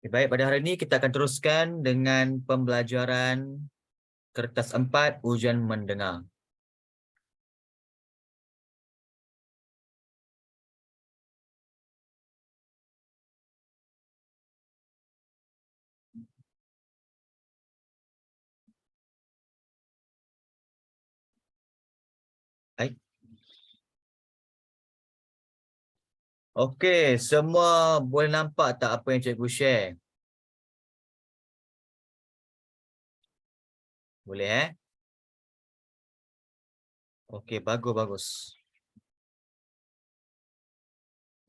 Baik, pada hari ini kita akan teruskan dengan pembelajaran kertas 4 ujian mendengar. Baik. Okey, semua boleh nampak tak apa yang cikgu share? Boleh Okey, bagus.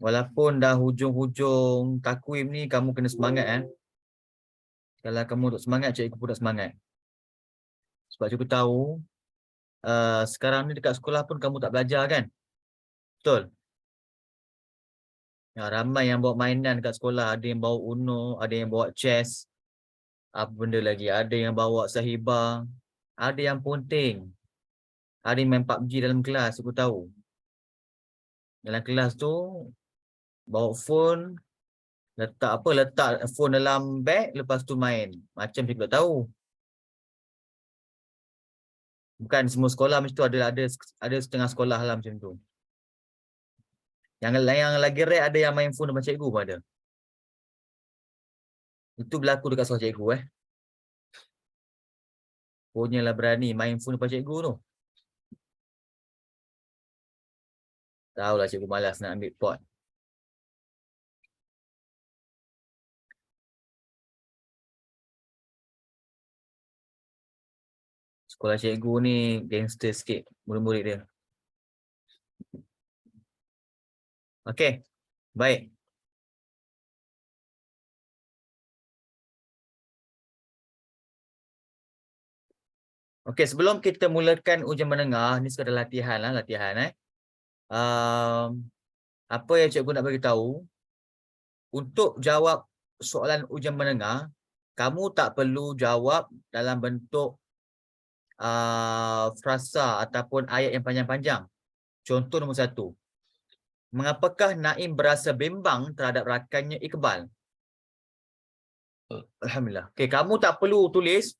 Walaupun dah hujung-hujung takwim ni, kamu kena semangat Kalau kamu tak semangat, cikgu pun tak semangat. Sebab cikgu tahu sekarang ni dekat sekolah pun kamu tak belajar kan? Betul? Ya, ramai yang bawa mainan dekat sekolah, ada yang bawa Uno, ada yang bawa chess, apa benda lagi, ada yang bawa Sahiba, ada yang ponting, ada yang main PUBG dalam kelas. Aku tahu dalam kelas tu bawa phone, letak phone dalam beg, lepas tu main macam kita tak tahu. Bukan semua sekolah macam tu, ada setengah sekolah lah macam tu. Yang lagi rare ada yang main phone depan cikgu pun ada. Itu berlaku dekat sekolah cikgu Punyalah berani main phone depan cikgu tu. Tahulah cikgu malas nak ambil pot. Sekolah cikgu ni gangster sikit murid-murid dia. Okey, baik. Okey, sebelum kita mulakan ujian mendengar, ni sekadar latihan lah, apa yang cikgu nak bagi tahu, untuk jawab soalan ujian mendengar, kamu tak perlu jawab dalam bentuk frasa ataupun ayat yang panjang-panjang. Contoh nombor 1. Mengapakah Naim berasa bimbang terhadap rakannya Iqbal? Alhamdulillah. Okey, kamu tak perlu tulis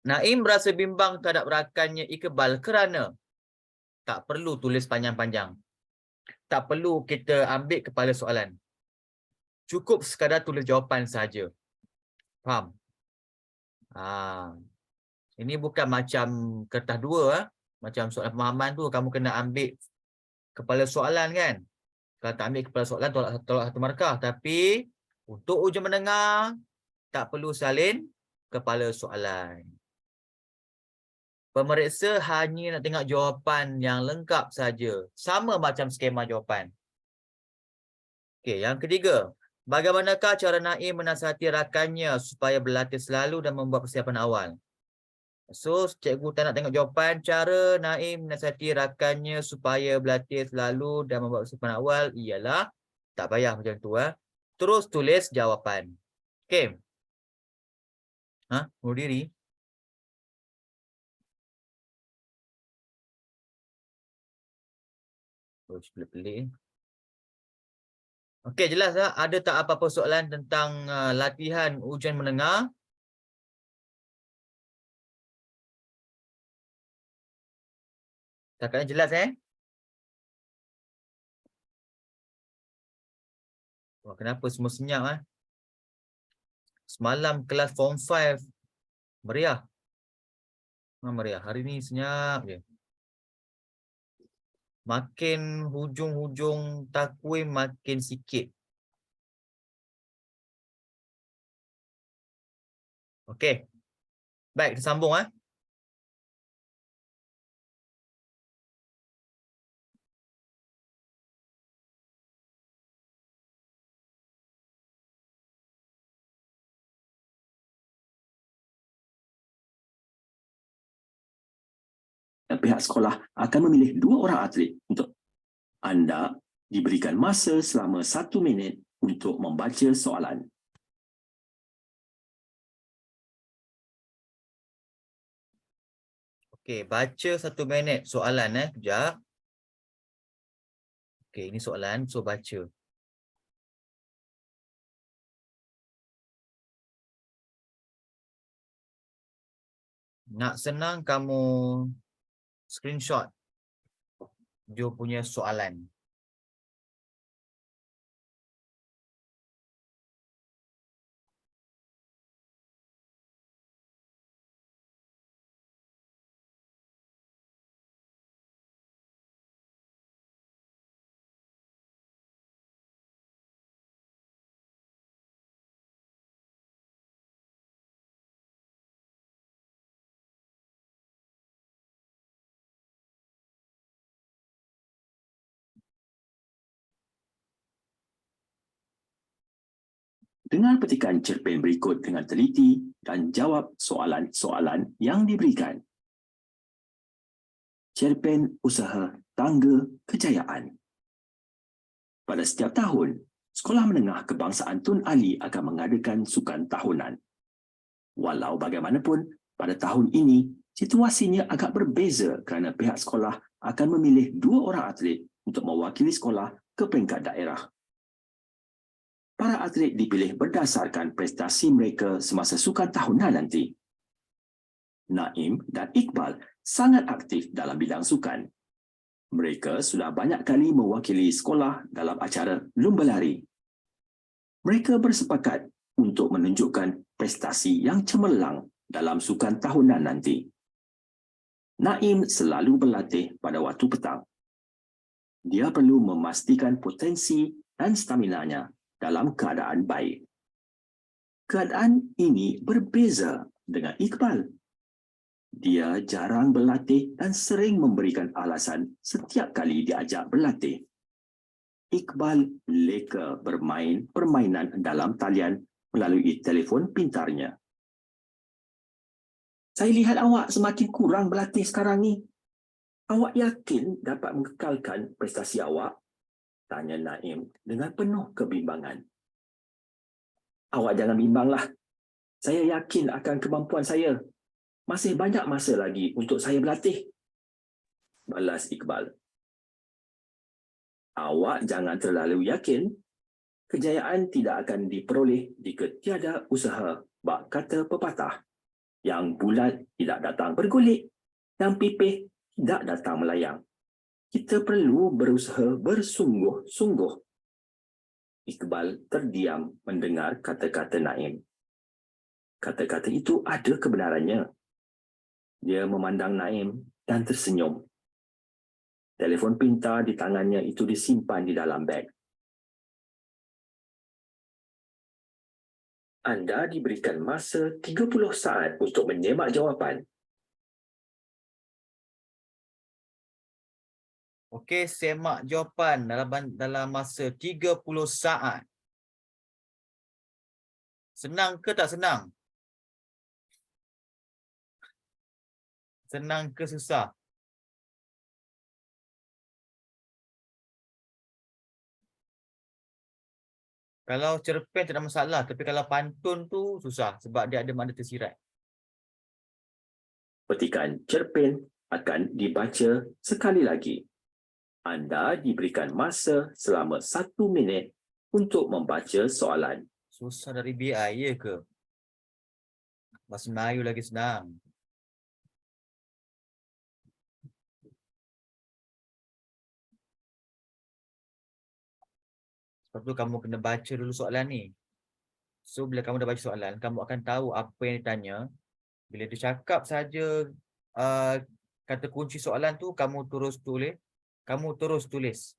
Naim berasa bimbang terhadap rakannya Iqbal kerana. Tak perlu tulis panjang-panjang. Tak perlu kita ambil kepala soalan. Cukup sekadar tulis jawapan saja. Faham? Ini bukan macam kertas 2 macam soalan pemahaman tu kamu kena ambil kepala soalan kan. Kalau tak ambil kepala soalan tolak 1 markah. Tapi untuk ujian mendengar tak perlu salin kepala soalan. Pemeriksa hanya nak tengok jawapan yang lengkap saja. Sama macam skema jawapan. Okey, yang ketiga. Bagaimanakah cara Naim menasihati rakannya supaya berlatih selalu dan membuat persiapan awal? So, cikgu tak nak tengok jawapan. Cara Naim menasihati rakannya supaya berlatih selalu dan membuat persiapan awal ialah, tak payah macam tu. Terus tulis jawapan. Okey. Bunuh diri? Pelik-pelik. Okey, jelas tak? Ada tak apa-apa soalan tentang latihan ujian mendengar? Takkan jelas Wah, kenapa semua senyap Semalam kelas form 5 meriah. Meriah. Hari ni senyap je. Makin hujung-hujung takwim makin sikit. Okey. Baik, kita sambung Pihak sekolah akan memilih 2 orang atlet untuk anda diberikan masa selama 1 minit untuk membaca soalan. Okey, baca 1 minit soalan Kejap. Okey, ini soalan, so baca. Nak senang kamu screenshot Jo punya soalan. Dengar petikan cerpen berikut dengan teliti dan jawab soalan-soalan yang diberikan. Cerpen Usaha Tangga Kejayaan. Pada setiap tahun, Sekolah Menengah Kebangsaan Tun Ali akan mengadakan sukan tahunan. Walau bagaimanapun, pada tahun ini, situasinya agak berbeza kerana pihak sekolah akan memilih 2 orang atlet untuk mewakili sekolah ke peringkat daerah. Para atlet dipilih berdasarkan prestasi mereka semasa sukan tahunan nanti. Naim dan Iqbal sangat aktif dalam bidang sukan. Mereka sudah banyak kali mewakili sekolah dalam acara lumba lari. Mereka bersepakat untuk menunjukkan prestasi yang cemerlang dalam sukan tahunan nanti. Naim selalu berlatih pada waktu petang. Dia perlu memastikan potensi dan staminanya dalam keadaan baik. Keadaan ini berbeza dengan Iqbal. Dia jarang berlatih dan sering memberikan alasan setiap kali diajak berlatih. Iqbal leka bermain permainan dalam talian melalui telefon pintarnya. Saya lihat awak semakin kurang berlatih sekarang ni. Awak yakin dapat mengekalkan prestasi awak? Tanya Naim dengan penuh kebimbangan. Awak jangan bimbanglah. Saya yakin akan kemampuan saya. Masih banyak masa lagi untuk saya berlatih. Balas Iqbal. Awak jangan terlalu yakin. Kejayaan tidak akan diperoleh jika tiada usaha, bak kata pepatah. Yang bulat tidak datang bergulik, yang pipih tidak datang melayang. Kita perlu berusaha bersungguh-sungguh. Iqbal terdiam mendengar kata-kata Naim. Kata-kata itu ada kebenarannya. Dia memandang Naim dan tersenyum. Telefon pintar di tangannya itu disimpan di dalam beg. Anda diberikan masa 30 saat untuk menyemak jawapan. Okey, semak jawapan dalam masa 30 saat. Senang ke tak senang? Senang ke susah? Kalau cerpen tak ada masalah, tapi kalau pantun tu susah sebab dia ada makna tersirat. Petikan cerpen akan dibaca sekali lagi. Anda diberikan masa selama 1 minit untuk membaca soalan. Susah dari BI, ya ke? Bahasa Melayu lagi senang. Sebab tu kamu kena baca dulu soalan ni. So, bila kamu dah baca soalan, kamu akan tahu apa yang ditanya. Bila dia cakap saja kata kunci soalan tu, kamu terus tulis.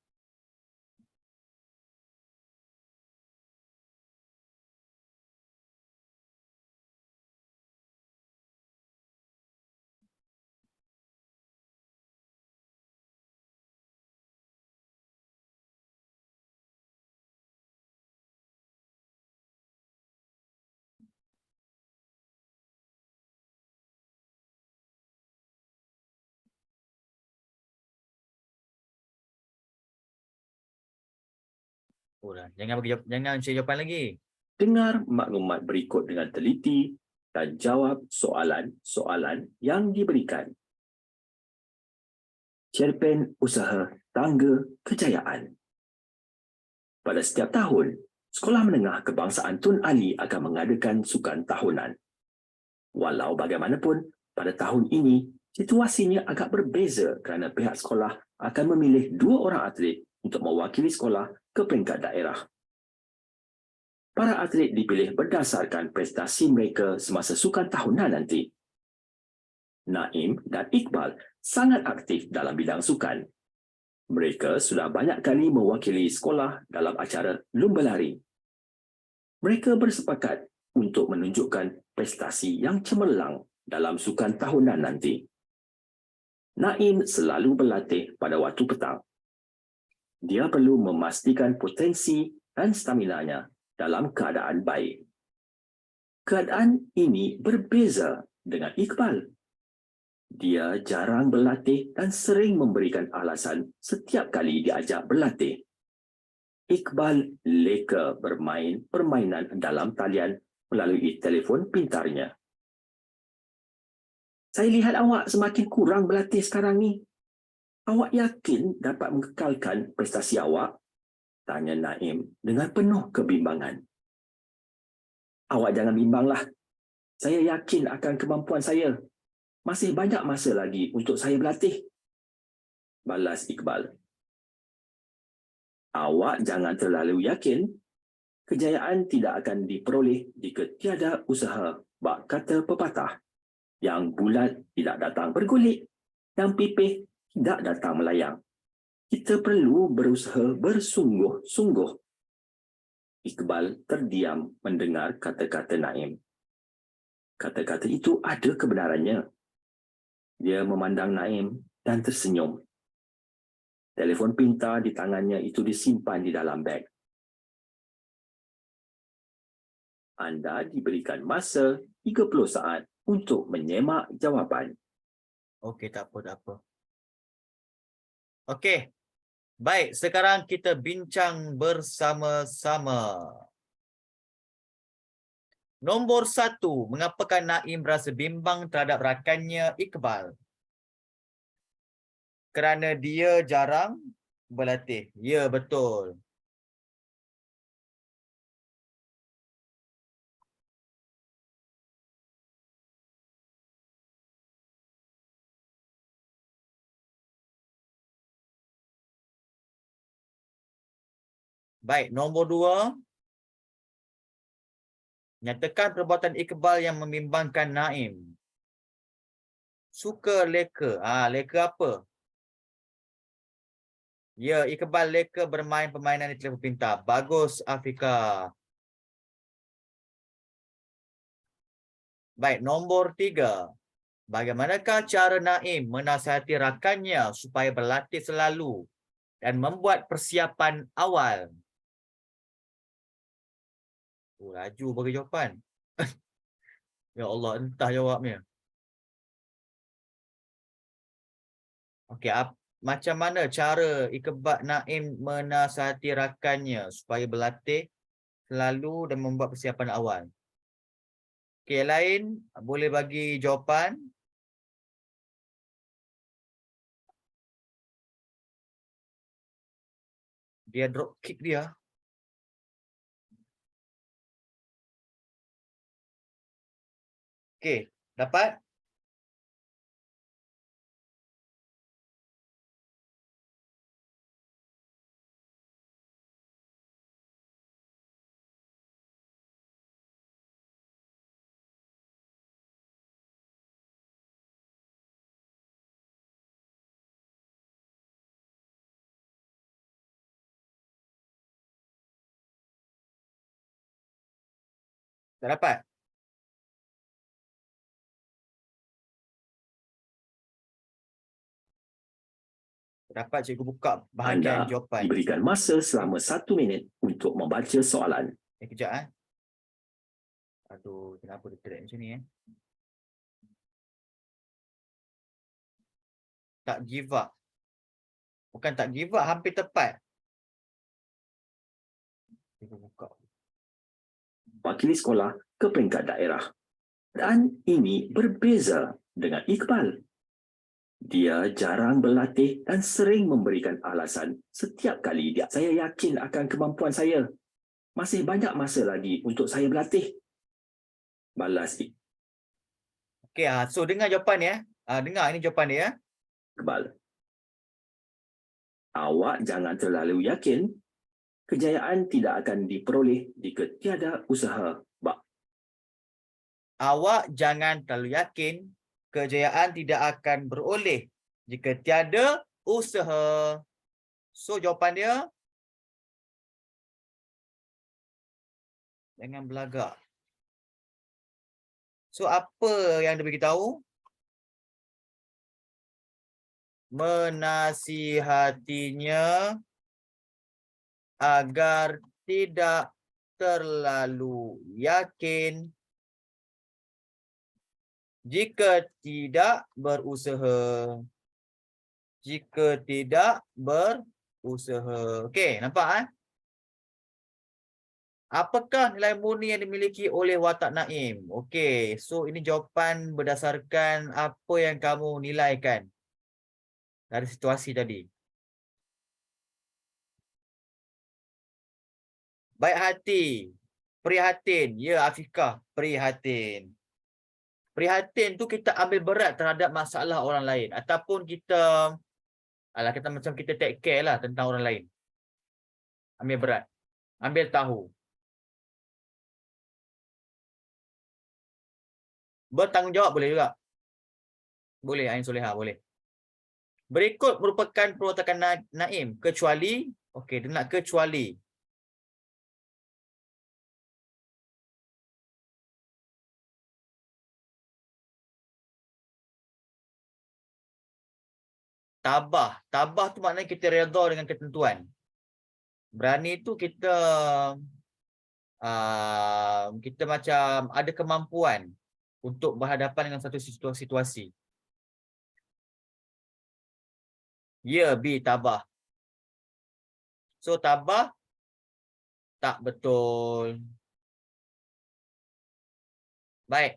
Oh, dah. Jangan share jawapan lagi. Dengar maklumat berikut dengan teliti dan jawab soalan-soalan yang diberikan. Cerpen Usaha Tangga Kejayaan. Pada setiap tahun, Sekolah Menengah Kebangsaan Tun Ali akan mengadakan sukan tahunan. Walau bagaimanapun, Pada tahun ini, situasinya agak berbeza kerana pihak sekolah akan memilih 2 orang atlet untuk mewakili sekolah ke peringkat daerah. Para atlet dipilih berdasarkan prestasi mereka semasa sukan tahunan nanti. Naim dan Iqbal sangat aktif dalam bidang sukan. Mereka sudah banyak kali mewakili sekolah dalam acara lumba lari. Mereka bersepakat untuk menunjukkan prestasi yang cemerlang dalam sukan tahunan nanti. Naim selalu berlatih pada waktu petang. Dia perlu memastikan potensi dan staminanya dalam keadaan baik. Keadaan ini berbeza dengan Iqbal. Dia jarang berlatih dan sering memberikan alasan setiap kali diajak berlatih. Iqbal leka bermain permainan dalam talian melalui telefon pintarnya. Saya lihat awak semakin kurang berlatih sekarang ni. Awak yakin dapat mengekalkan prestasi awak? Tanya Naim dengan penuh kebimbangan. Awak jangan bimbanglah. Saya yakin akan kemampuan saya. Masih banyak masa lagi untuk saya berlatih. Balas Iqbal. Awak jangan terlalu yakin. Kejayaan tidak akan diperoleh jika tiada usaha, bak kata pepatah. Yang bulat tidak datang bergulik, yang pipih tidak datang melayang. Kita perlu berusaha bersungguh-sungguh. Iqbal terdiam mendengar kata-kata Naim. Kata-kata itu ada kebenarannya. Dia memandang Naim dan tersenyum. Telefon pintar di tangannya itu disimpan di dalam beg. Anda diberikan masa 30 saat untuk menyemak jawapan. Okey, tak apa. Okey. Baik, sekarang kita bincang bersama-sama. Nombor 1, mengapakah Naim berasa bimbang terhadap rakannya Iqbal? Kerana dia jarang berlatih. Ya, betul. Baik, nombor 2. Nyatakan perbuatan Iqbal yang membimbangkan Naim. Suka leka. Leka apa? Ya, Iqbal leka bermain permainan di telefon pintar. Bagus, Afika. Baik, nombor 3. Bagaimanakah cara Naim menasihati rakannya supaya berlatih selalu dan membuat persiapan awal? Laju bagi jawapan. Ya Allah, entah jawabnya. Okey, macam mana cara Iqbal Naim menasihati rakannya supaya berlatih selalu dan membuat persiapan awal? Okey, yang lain boleh bagi jawapan. Dia drop kick dia. Okey, dapat? Tak dapat? Dapat, cikgu buka bahagian Anda jawapan. diberikan masa selama 1 minit untuk membaca soalan. Kejap. Aduh, kenapa dia track macam ni Tak give up. Bukan tak give up, hampir tepat. Cikgu buka. Wakili sekolah ke peringkat daerah. Dan ini berbeza dengan Iqbal. Dia jarang berlatih dan sering memberikan alasan setiap kali dia. Saya yakin akan kemampuan saya. Masih banyak masa lagi untuk saya berlatih. Balas Okey, so dengar jawapan ya. Dengar ini jawapan dia. Kebal. Awak jangan terlalu yakin kejayaan tidak akan diperoleh jika tiada usaha. Bak. Awak jangan terlalu yakin kejayaan tidak akan beroleh jika tiada usaha. So jawapan dia, jangan belagak. So apa yang dia beritahu? Menasihatinya agar tidak terlalu yakin jika tidak berusaha. Jika tidak berusaha. Okey, nampak eh? Apakah nilai murni yang dimiliki oleh watak Naim? Okey, so ini jawapan berdasarkan apa yang kamu nilaikan dari situasi tadi. Baik hati, prihatin. Ya, Afiqah, prihatin. Prihatin tu kita ambil berat terhadap masalah orang lain. Ataupun kita, kita macam kita take care lah tentang orang lain. Ambil berat. Ambil tahu. Bertanggungjawab boleh juga. Boleh, Ain Soleha, boleh. Berikut merupakan perwatakan Naim. Kecuali, okey, dia nak kecuali. Tabah. Tabah tu maknanya kita redha dengan ketentuan. Berani tu kita kita macam ada kemampuan untuk berhadapan dengan satu situasi. Ya, B, tabah. So, tabah tak betul. Baik.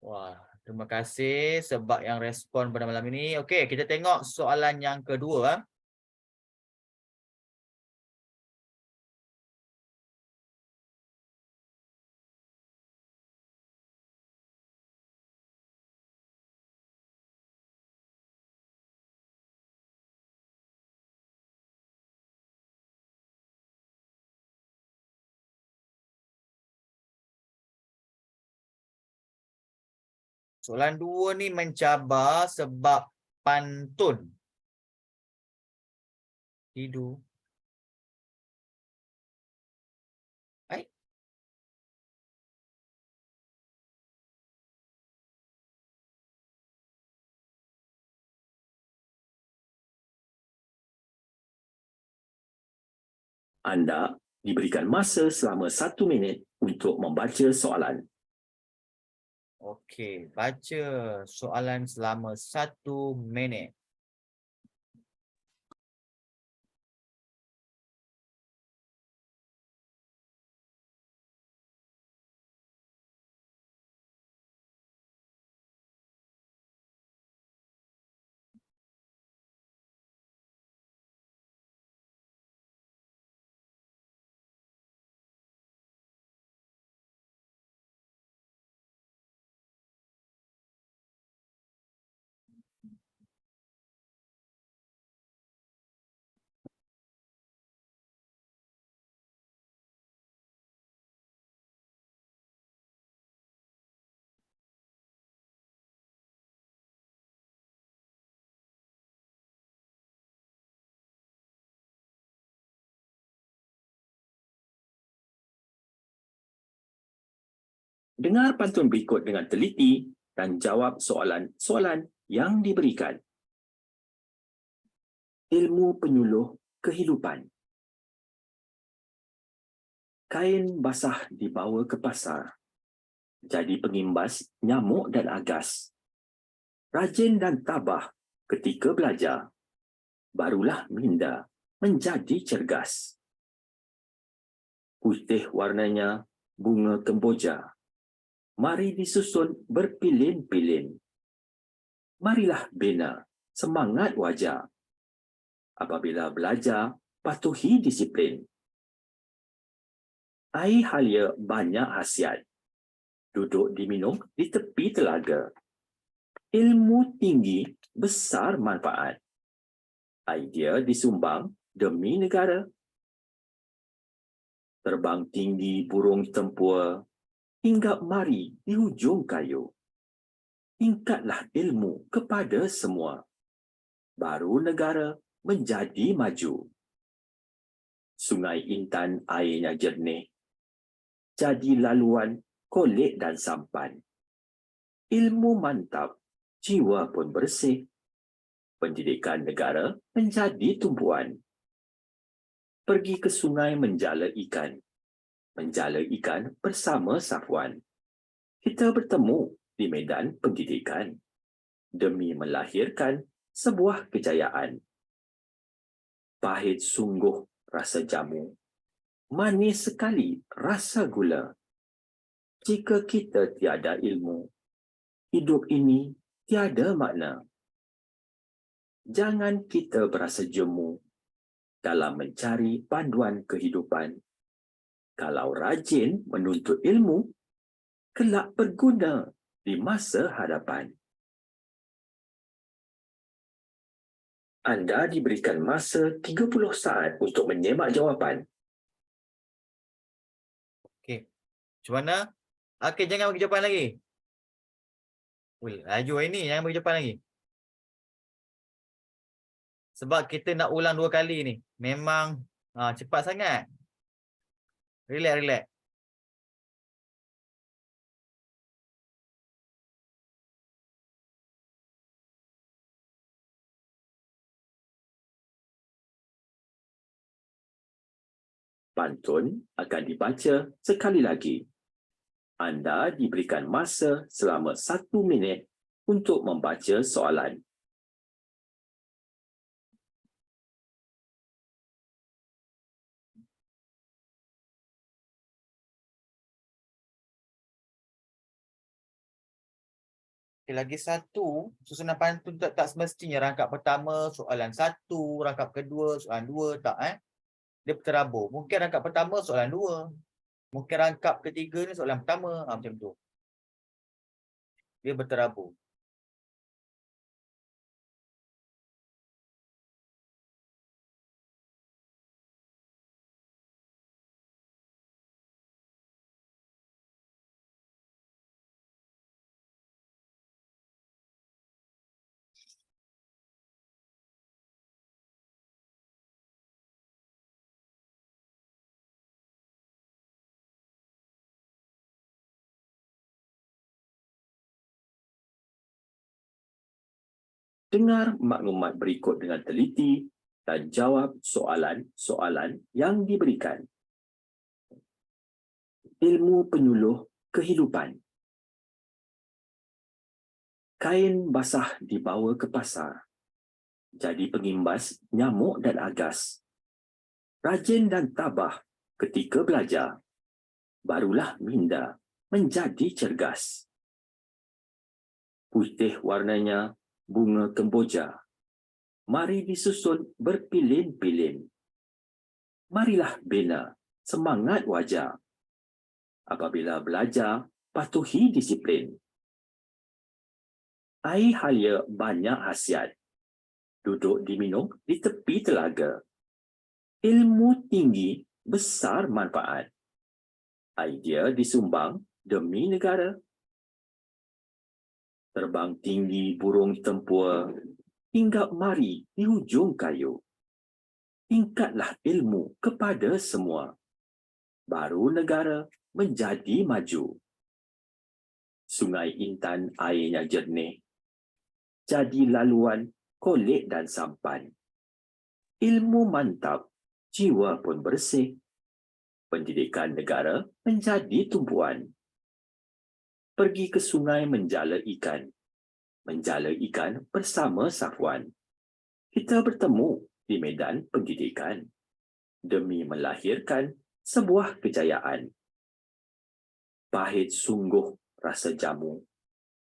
Wah, terima kasih sebab yang respon pada malam ini. Okey, kita tengok soalan yang kedua. Soalan 2 ni mencabar sebab pantun. Tidur. Baik. Anda diberikan masa selama 1 minit untuk membaca soalan. Okey, baca soalan selama 1 minit. Dengar pantun berikut dengan teliti dan jawab soalan-soalan yang diberikan. Ilmu penyuluh kehidupan. Kain basah dibawa ke pasar. Jadi pengimbas nyamuk dan agas. Rajin dan tabah ketika belajar. Barulah minda menjadi cergas. Putih warnanya bunga kemboja. Mari disusun berpilin-pilin. Marilah bina semangat wajar. Apabila belajar, patuhi disiplin. Air halia banyak khasiat. Duduk diminum di tepi telaga. Ilmu tinggi besar manfaat. Idea disumbang demi negara. Terbang tinggi burung tempua, hinggap mari di hujung kayu. Tingkatlah ilmu kepada semua. Baru negara menjadi maju. Sungai Intan airnya jernih. Jadi laluan kolek dan sampan. Ilmu mantap, jiwa pun bersih. Pendidikan negara menjadi tumpuan. Pergi ke sungai menjala ikan. Menjala ikan bersama Safwan. Kita bertemu di medan pendidikan. Demi melahirkan sebuah kejayaan. Pahit sungguh rasa jamu. Manis sekali rasa gula. Jika kita tiada ilmu, hidup ini tiada makna. Jangan kita berasa jemu dalam mencari panduan kehidupan. Kalau rajin menuntut ilmu, kelak berguna di masa hadapan. Anda diberikan masa 30 saat untuk menyemak jawapan. Okey. Macam mana? Okey, jangan bagi jawapan lagi. Ui, laju hari ni, jangan bagi jawapan lagi. Sebab kita nak ulang 2 kali ni. Memang cepat sangat. Relax, relax. Pantun akan dibaca sekali lagi. Anda diberikan masa selama 1 minit untuk membaca soalan. Okay, lagi satu, susunan pantun tak semestinya rangkap pertama soalan 1, rangkap kedua soalan 2, tak Dia terabur. Mungkin rangkap pertama soalan 2. Mungkin rangkap ketiga ni soalan pertama, macam tu. Dia berterabur. Dengar maklumat berikut dengan teliti dan jawab soalan-soalan yang diberikan. Ilmu penyuluh kehidupan. Kain basah dibawa ke pasar. Jadi pengimbas nyamuk dan agas. Rajin dan tabah ketika belajar. Barulah minda menjadi cergas. Putih warnanya bunga kemboja. Mari disusun berpilin-pilin. Marilah bina semangat wajar. Apabila belajar, patuhi disiplin. Air halia banyak khasiat. Duduk diminum di tepi telaga. Ilmu tinggi besar manfaat. Idea disumbang demi negara. Terbang tinggi burung tempua, hinggap mari di hujung kayu. Tingkatlah ilmu kepada semua. Baru negara menjadi maju. Sungai Intan airnya jernih. Jadi laluan kolek dan sampan. Ilmu mantap, jiwa pun bersih. Pendidikan negara menjadi tumpuan. Pergi ke sungai menjala ikan. Menjala ikan bersama Safwan. Kita bertemu di medan pendidikan. Demi melahirkan sebuah kejayaan. Pahit sungguh rasa jamu.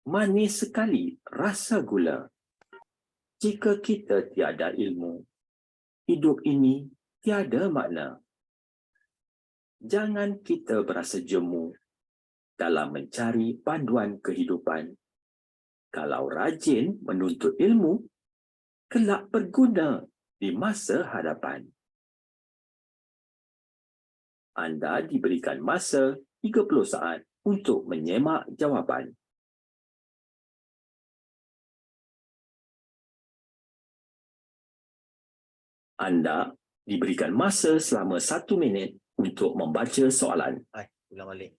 Manis sekali rasa gula. Jika kita tiada ilmu, hidup ini tiada makna. Jangan kita berasa jemu dalam mencari panduan kehidupan. Kalau rajin menuntut ilmu, kelak berguna di masa hadapan. Anda diberikan masa 30 saat untuk menyemak jawapan. Anda diberikan masa selama 1 minit untuk membaca soalan. Ulang balik.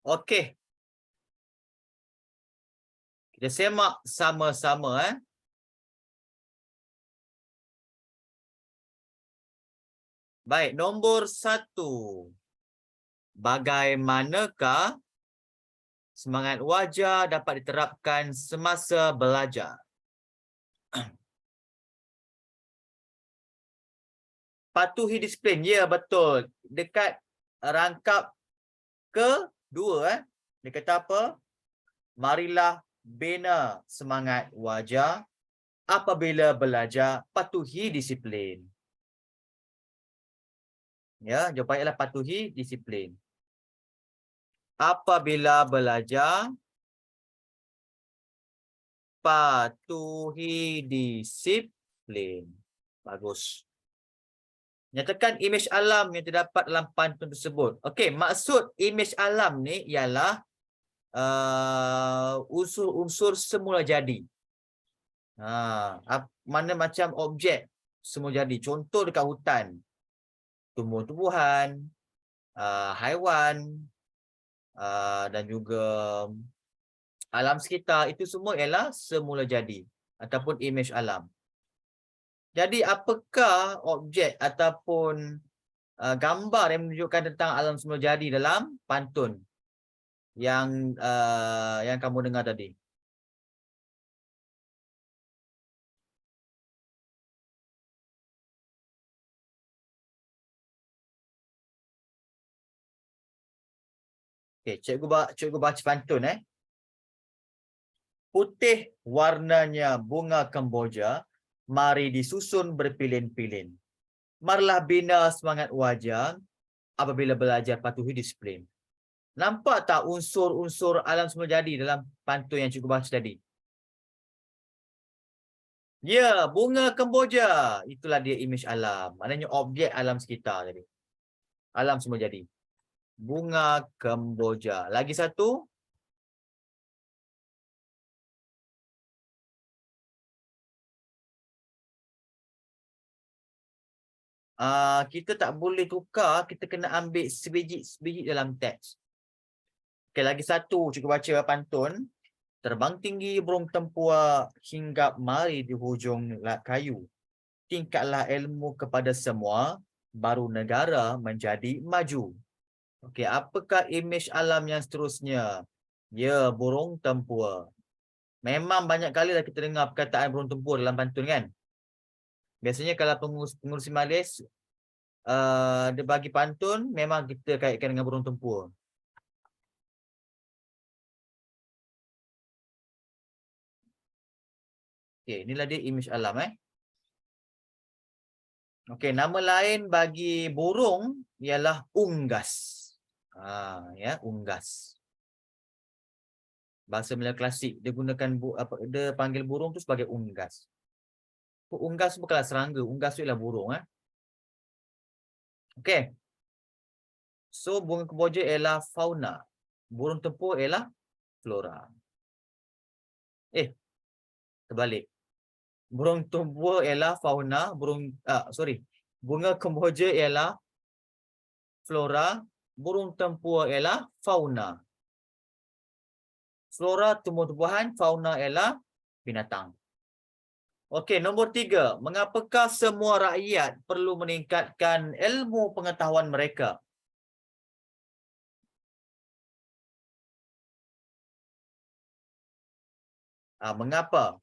Okey. Kita semak sama-sama. Baik, nombor 1. Bagaimanakah semangat wajar dapat diterapkan semasa belajar? Patuhi disiplin. Ya, betul. Dekat rangkap kedua, dia kata apa? Marilah bina semangat wajar apabila belajar, patuhi disiplin. Ya, jawapannya adalah patuhi disiplin. Apabila belajar, patuhi disiplin. Bagus. Nyatakan imej alam yang terdapat dalam pantun tersebut. Okey, maksud imej alam ni ialah unsur-unsur semula jadi. Mana macam objek semula jadi. Contoh dekat hutan. Tumbuh-tumbuhan, haiwan, dan juga alam sekitar. Itu semua ialah semula jadi ataupun imej alam. Jadi apakah objek ataupun gambar yang menunjukkan tentang alam semula jadi dalam pantun yang kamu dengar tadi? Okey, cikgu baca pantun. Putih warnanya bunga kemboja, mari disusun berpilin-pilin. Marilah bina semangat wajar apabila belajar, patuhi disiplin. Nampak tak unsur-unsur alam semula jadi dalam pantun yang cikgu baca tadi? Ya, bunga kemboja. Itulah dia imej alam. Maknanya objek alam sekitar tadi. Alam semula jadi. Bunga kemboja. Lagi satu. Kita tak boleh tukar. Kita kena ambil sebiji-sebiji dalam teks. Okey, lagi satu. Cikgu baca pantun. Terbang tinggi burung tempua, hinggap mari di hujung kayu. Tingkatlah ilmu kepada semua, baru negara menjadi maju. Okey, apakah imej alam yang seterusnya? Ya, burung tempua. Memang banyak kali dah kita dengar perkataan burung tempua dalam pantun kan? Biasanya kalau pengurusi majlis dia bagi pantun, memang kita kaitkan dengan burung tempua. Okey, inilah dia imej alam. Okey, nama lain bagi burung ialah unggas. Ya, unggas. Bahasa Melayu klasik dia gunakan dia panggil burung tu sebagai unggas. Unggas bukanlah serangga, unggas tu ialah burung. Okey. So bunga kemboja ialah fauna. Burung tempur ialah flora. Terbalik. Burung tempur ialah fauna, bunga kemboja ialah flora, burung tempur ialah fauna. Flora tumbuh-tumbuhan, fauna ialah binatang. Okey, nombor 3. Mengapakah semua rakyat perlu meningkatkan ilmu pengetahuan mereka? Mengapa?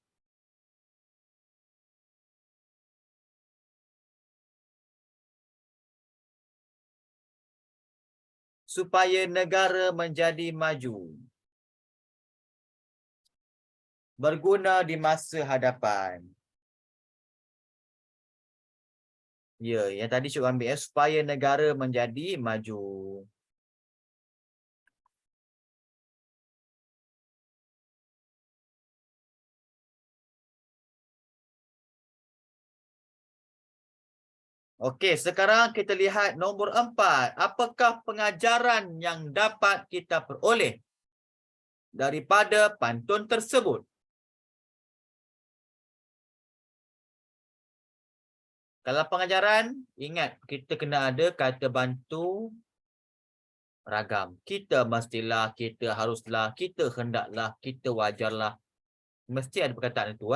Supaya negara menjadi maju. Berguna di masa hadapan. Ya, yang tadi cikgu ambil supaya negara menjadi maju. Okey, sekarang kita lihat nombor 4. Apakah pengajaran yang dapat kita peroleh daripada pantun tersebut? Kalau pengajaran, ingat kita kena ada kata bantu ragam. Kita mestilah, kita haruslah, kita hendaklah, kita wajarlah. Mesti ada perkataan itu.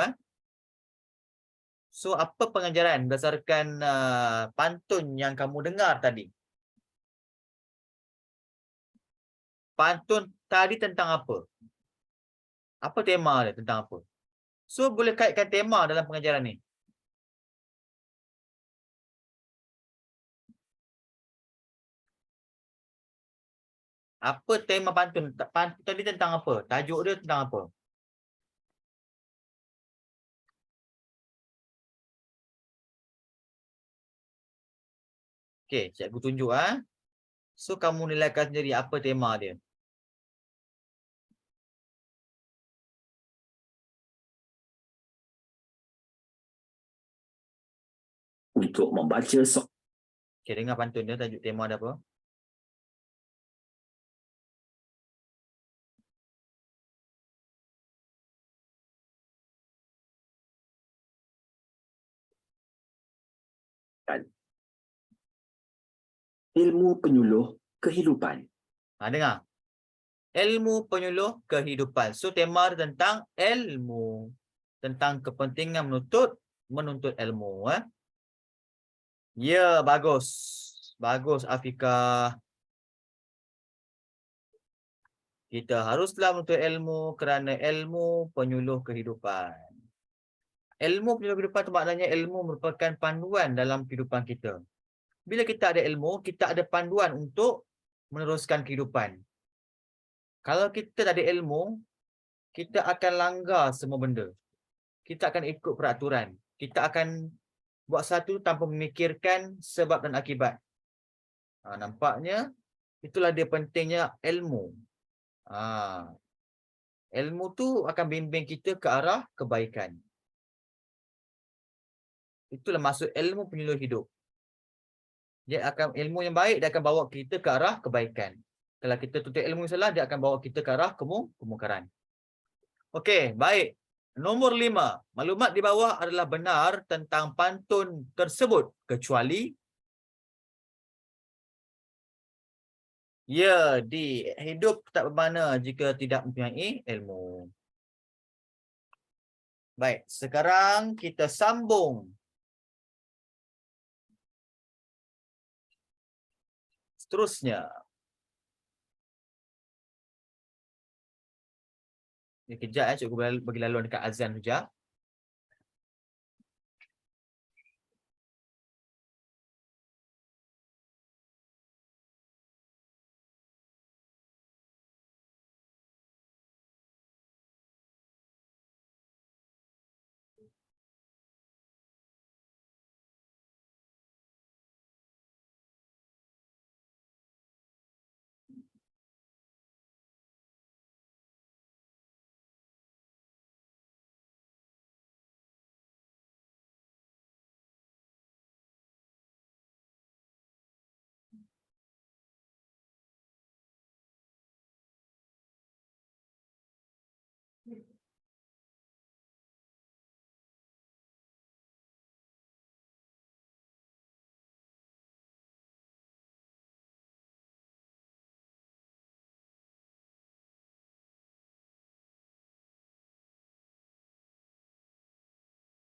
So, apa pengajaran berdasarkan pantun yang kamu dengar tadi? Pantun tadi tentang apa? Apa tema dia tentang apa? So, boleh kaitkan tema dalam pengajaran ni. Apa tema pantun? Pantun tadi tentang apa? Tajuk dia tentang apa? Okey, cikgu tunjuk. So, kamu nilaikan sendiri apa tema dia. Untuk membaca soalan, Okey, dengar pantun dia, tajuk tema dia apa? ilmu penyuluh kehidupan. Dengar. Ilmu penyuluh kehidupan. So, tema dia tentang ilmu. Tentang kepentingan menuntut ilmu. Ya, bagus. Bagus, Afiqah. Kita haruslah menuntut ilmu kerana ilmu penyuluh kehidupan. Ilmu penyuluh kehidupan itu maknanya ilmu merupakan panduan dalam kehidupan kita. Bila kita ada ilmu, kita ada panduan untuk meneruskan kehidupan. Kalau kita tak ada ilmu, kita akan langgar semua benda. Kita akan ikut peraturan. Kita akan buat satu tanpa memikirkan sebab dan akibat. Nampaknya itulah dia pentingnya ilmu. Ilmu tu akan bimbing kita ke arah kebaikan. Itulah maksud ilmu penyuluh hidup. Dia akan ilmu yang baik, dia akan bawa kita ke arah kebaikan. Kalau kita tuntut ilmu yang salah, dia akan bawa kita ke arah kemungkaran. Okey, baik. Nombor 5. Maklumat di bawah adalah benar tentang pantun tersebut kecuali ya, di hidup tak bermakna jika tidak mempunyai ilmu. Baik, sekarang kita sambung. Seterusnya. Ni kejap cikgu bagi laluan dekat azan kejap.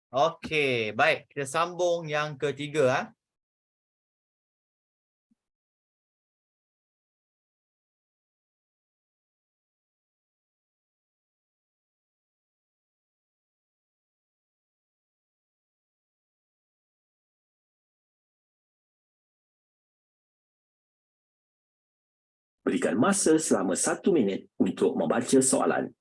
Okey, baik. Kita sambung yang ketiga. Berikan masa selama 1 minit untuk membaca soalan.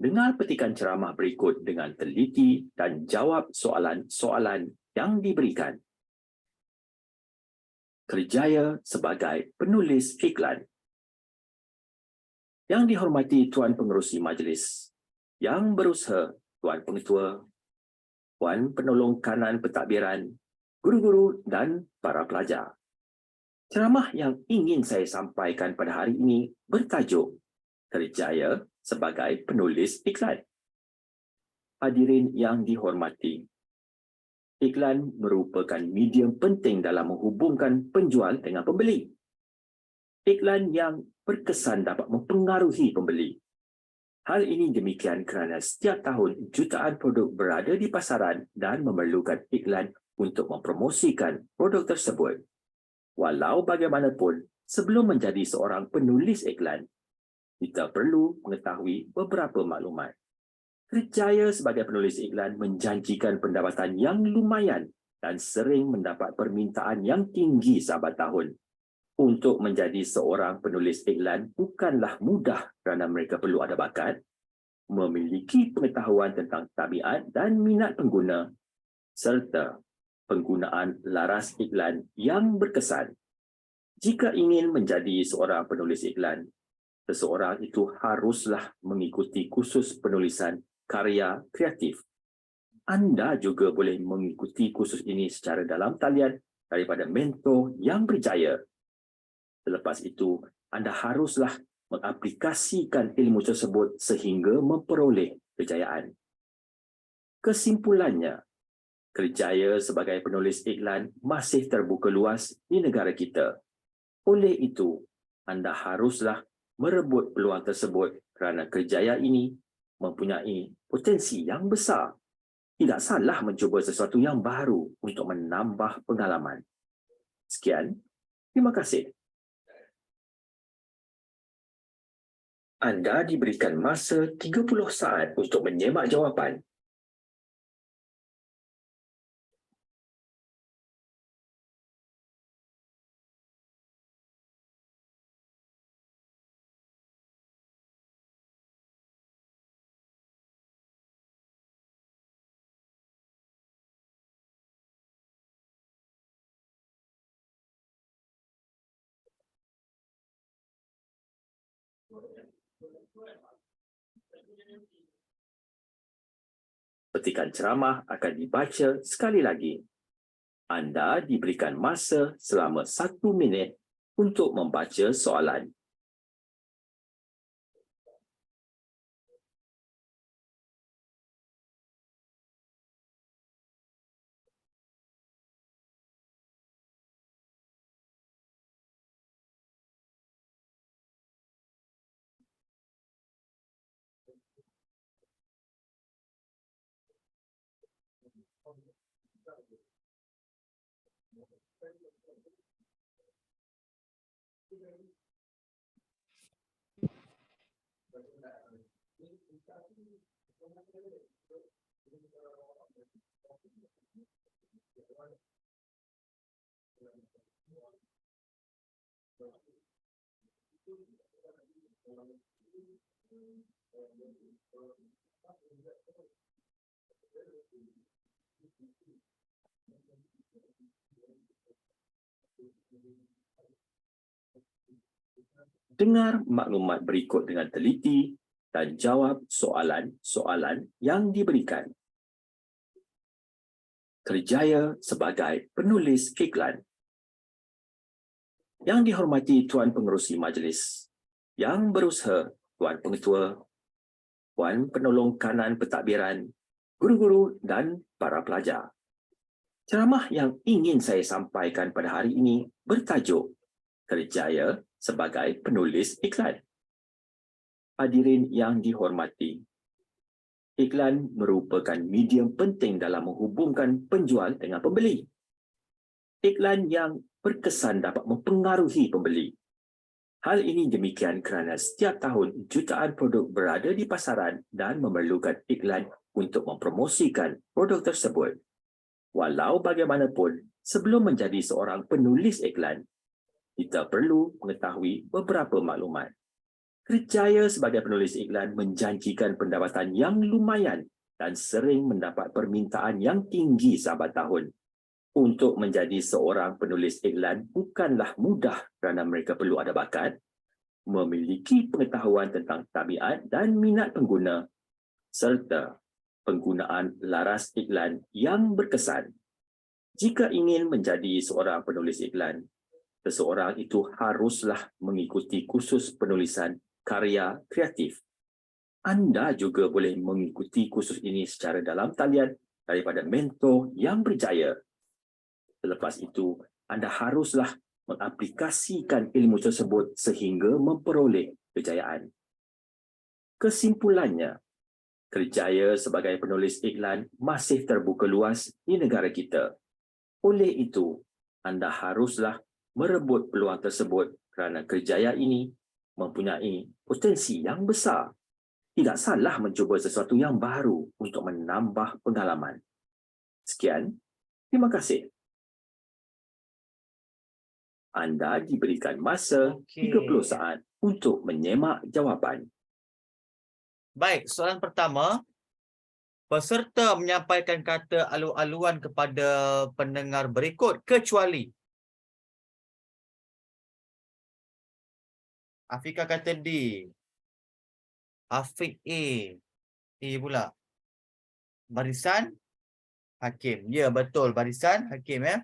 Dengar petikan ceramah berikut dengan teliti dan jawab soalan-soalan yang diberikan. Kerjaya sebagai penulis iklan. Yang dihormati Tuan Pengerusi Majlis, Yang Berusaha Tuan Pengetua, Puan Penolong Kanan Pentadbiran, guru-guru dan para pelajar. Ceramah yang ingin saya sampaikan pada hari ini bertajuk Kerjaya sebagai penulis iklan. Hadirin yang dihormati, iklan merupakan medium penting dalam menghubungkan penjual dengan pembeli. Iklan yang berkesan dapat mempengaruhi pembeli. Hal ini demikian kerana setiap tahun jutaan produk berada di pasaran dan memerlukan iklan untuk mempromosikan produk tersebut. Walau bagaimanapun, sebelum menjadi seorang penulis iklan, kita perlu mengetahui beberapa maklumat. Kerjaya sebagai penulis iklan menjanjikan pendapatan yang lumayan dan sering mendapat permintaan yang tinggi sahabat tahun. Untuk menjadi seorang penulis iklan bukanlah mudah kerana mereka perlu ada bakat, memiliki pengetahuan tentang tabiat dan minat pengguna, serta penggunaan laras iklan yang berkesan. Jika ingin menjadi seorang penulis iklan, seseorang itu haruslah mengikuti kursus penulisan karya kreatif. Anda juga boleh mengikuti kursus ini secara dalam talian daripada mentor yang berjaya. Selepas itu, anda haruslah mengaplikasikan ilmu tersebut sehingga memperoleh kejayaan. Kesimpulannya, kerjaya sebagai penulis iklan masih terbuka luas di negara kita. Oleh itu, anda haruslah merebut peluang tersebut kerana kerjaya ini mempunyai potensi yang besar. Tidak salah mencuba sesuatu yang baru untuk menambah pengalaman. Sekian, terima kasih. Anda diberikan masa 30 saat untuk menyemak jawapan. Petikan ceramah akan dibaca sekali lagi. Anda diberikan masa selama 1 minit untuk membaca soalan. Dengar maklumat berikut dengan teliti dan jawab soalan-soalan yang diberikan. Kerjaya sebagai penulis iklan. Yang dihormati Tuan Pengerusi Majlis, Yang Berusaha Tuan Pengetua, Puan Penolong Kanan Pentadbiran, guru-guru dan para pelajar. Ceramah yang ingin saya sampaikan pada hari ini bertajuk Kerjaya sebagai penulis iklan. Hadirin yang dihormati, iklan merupakan medium penting dalam menghubungkan penjual dengan pembeli. Iklan yang berkesan dapat mempengaruhi pembeli. Hal ini demikian kerana setiap tahun jutaan produk berada di pasaran dan memerlukan iklan untuk mempromosikan produk tersebut. Walau bagaimanapun, sebelum menjadi seorang penulis iklan, kita perlu mengetahui beberapa maklumat. Kerjaya sebagai penulis iklan menjanjikan pendapatan yang lumayan dan sering mendapat permintaan yang tinggi sahabat tahun. Untuk menjadi seorang penulis iklan bukanlah mudah kerana mereka perlu ada bakat, memiliki pengetahuan tentang tabiat dan minat pengguna, serta penggunaan laras iklan yang berkesan. Jika ingin menjadi seorang penulis iklan, seseorang itu haruslah mengikuti kursus penulisan karya kreatif. Anda juga boleh mengikuti kursus ini secara dalam talian daripada mentor yang berjaya. Selepas itu, anda haruslah mengaplikasikan ilmu tersebut sehingga memperoleh kejayaan. Kesimpulannya, kerjaya sebagai penulis iklan masih terbuka luas di negara kita. Oleh itu, anda haruslah merebut peluang tersebut kerana kerjaya ini mempunyai potensi yang besar. Tidak salah mencuba sesuatu yang baru untuk menambah pengalaman. Sekian, terima kasih. Anda diberikan masa 30 saat untuk menyemak jawapan. Baik, soalan pertama. Peserta menyampaikan kata alu-aluan kepada pendengar berikut kecuali. Afika kata D. Afiq A. A pula. Barisan Hakim. Ya, betul. Barisan Hakim, ya.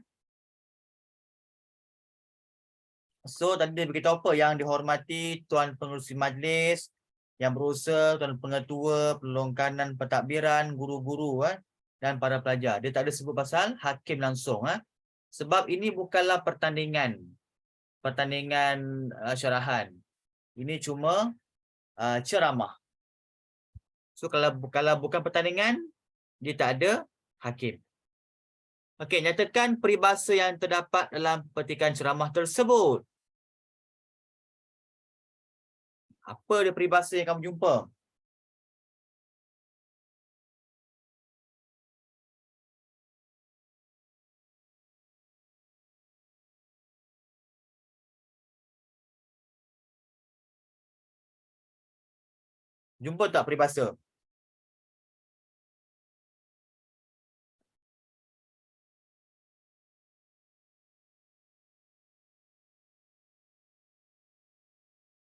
So, tadi dia beritahu apa? Yang dihormati Tuan Pengerusi Majlis, yang berusaha, Tuan Pengetua, Pelongkanan Pentadbiran, guru-guru, dan para pelajar. Dia tak ada sebut pasal hakim langsung. Sebab ini bukanlah pertandingan. Pertandingan syarahan. Ini cuma ceramah. So, kalau bukan pertandingan, dia tak ada hakim. Okey, nyatakan peribahasa yang terdapat dalam petikan ceramah tersebut. Apa dia peribahasa yang kamu jumpa? Jumpa tak peribahasa?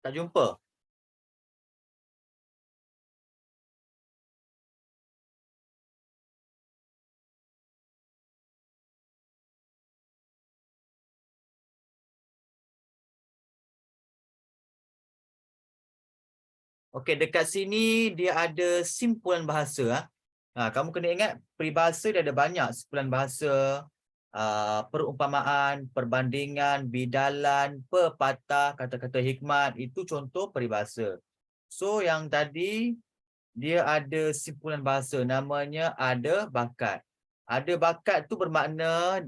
Tak jumpa? Okey, dekat sini dia ada simpulan bahasa. Kamu kena ingat peribahasa dia ada banyak simpulan bahasa, perumpamaan, perbandingan, bidalan, pepatah, kata-kata hikmat, itu contoh peribahasa. So yang tadi dia ada simpulan bahasa namanya ada bakat. Ada bakat tu bermakna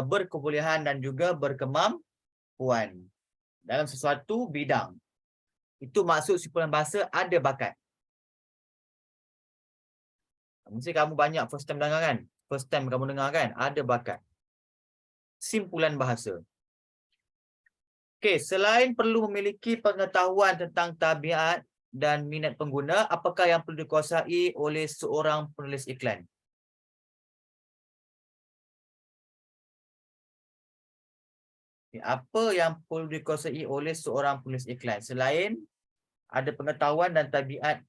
berkebolehan dan juga berkemampuan dalam sesuatu bidang. Itu maksud simpulan bahasa ada bakat. Mesti kamu banyak first time dengar kan? First time kamu dengar kan? Ada bakat. Simpulan bahasa. Okey, selain perlu memiliki pengetahuan tentang tabiat dan minat pengguna, apakah yang perlu dikuasai oleh seorang penulis iklan? Apa yang perlu dikuasai oleh seorang penulis iklan selain ada pengetahuan dan tabiat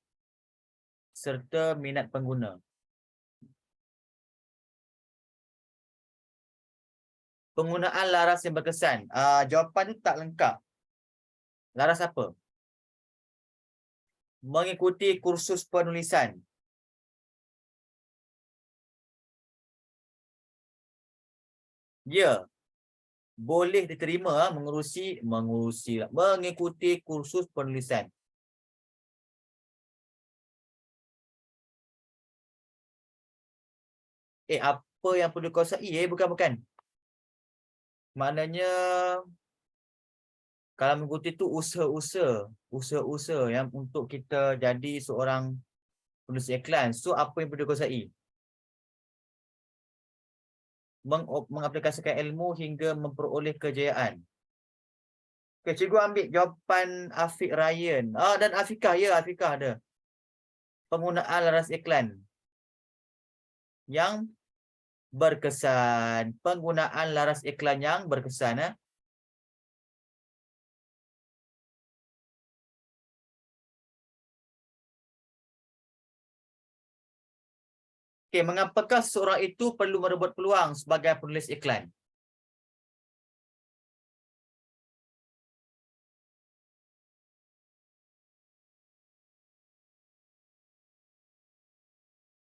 serta minat pengguna? Penggunaan laras yang berkesan. Jawapan itu tak lengkap. Laras apa? Mengikuti kursus penulisan. Ya. Boleh diterima mengikuti kursus penulisan. Apa yang perlu dikuasai? Bukan. Maknanya kalau mengikuti itu usaha-usaha yang untuk kita jadi seorang penulis iklan. So apa yang perlu dikuasai? Mengaplikasikan ilmu hingga memperoleh kejayaan. Okey, cikgu ambil jawapan Afiq Ryan. Dan Afikah, ya Afikah ada. Penggunaan laras iklan yang berkesan. Penggunaan laras iklan yang berkesan. Okey, mengapakah seseorang itu perlu merebut peluang sebagai penulis iklan?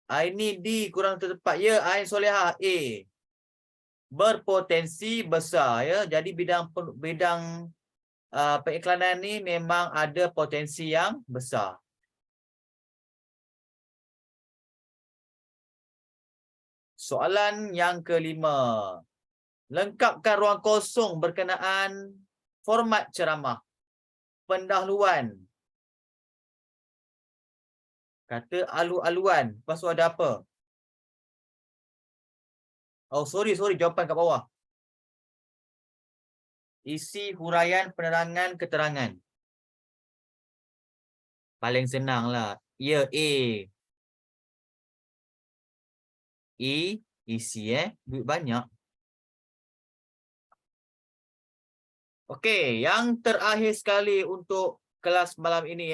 Ini D kurang tepat. Ya, Ain Solehah A. Berpotensi besar, ya. Jadi bidang periklanan ni memang ada potensi yang besar. Soalan yang kelima. Lengkapkan ruang kosong berkenaan format ceramah. Pendahuluan. Kata alu-aluan. Lepas tu ada apa? Oh, sorry. Jawapan kat bawah. Isi huraian penerangan keterangan. Paling senang lah. Ya, A. Isi duit banyak. Okey, yang terakhir sekali untuk kelas malam ini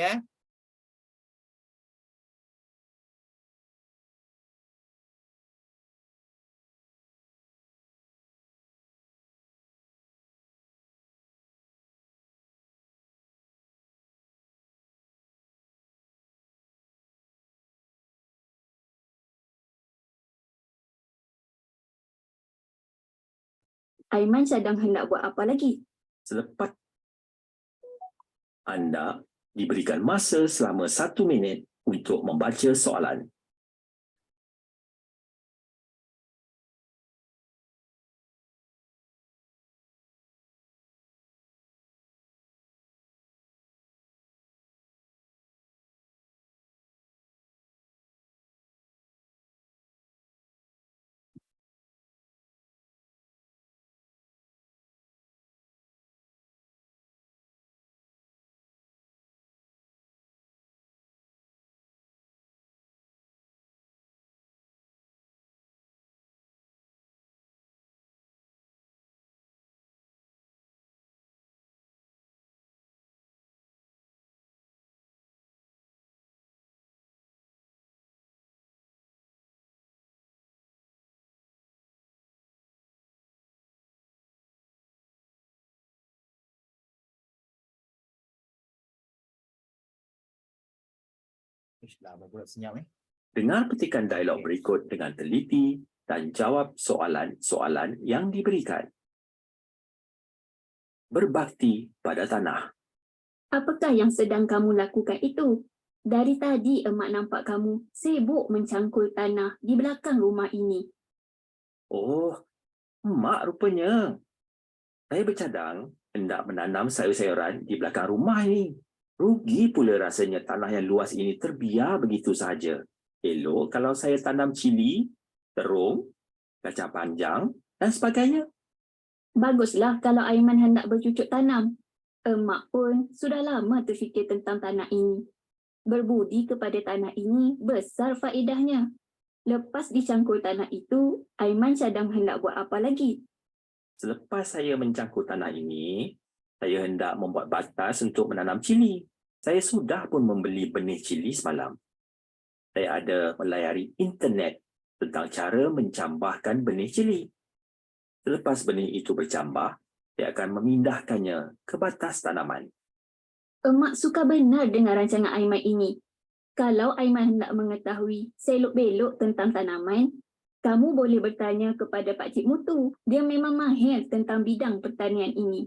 Aiman sedang hendak buat apa lagi? Selepas anda diberikan masa selama 1 minit untuk membaca soalan. Senyap Dengar petikan dialog berikut dengan teliti dan jawab soalan-soalan yang diberikan. Berbakti pada tanah. Apakah yang sedang kamu lakukan itu? Dari tadi emak nampak kamu sibuk mencangkul tanah di belakang rumah ini. Oh, mak rupanya. Saya bercadang hendak menanam sayur-sayuran di belakang rumah ini. Rugi pula rasanya tanah yang luas ini terbiar begitu sahaja. Elok kalau saya tanam cili, terung, kacang panjang dan sebagainya. Baguslah kalau Aiman hendak bercucuk tanam. Emak pun sudah lama terfikir tentang tanah ini. Berbudi kepada tanah ini besar faedahnya. Lepas dicangkul tanah itu, Aiman sedang hendak buat apa lagi? Selepas saya mencangkul tanah ini, saya hendak membuat batas untuk menanam cili. Saya sudah pun membeli benih cili semalam. Saya ada melayari internet tentang cara mencambahkan benih cili. Selepas benih itu bercambah, saya akan memindahkannya ke batas tanaman. Emak suka benar dengan rancangan Aiman ini. Kalau Aiman hendak mengetahui selok-belok tentang tanaman, kamu boleh bertanya kepada Pak Cik Mutu. Dia memang mahir tentang bidang pertanian ini.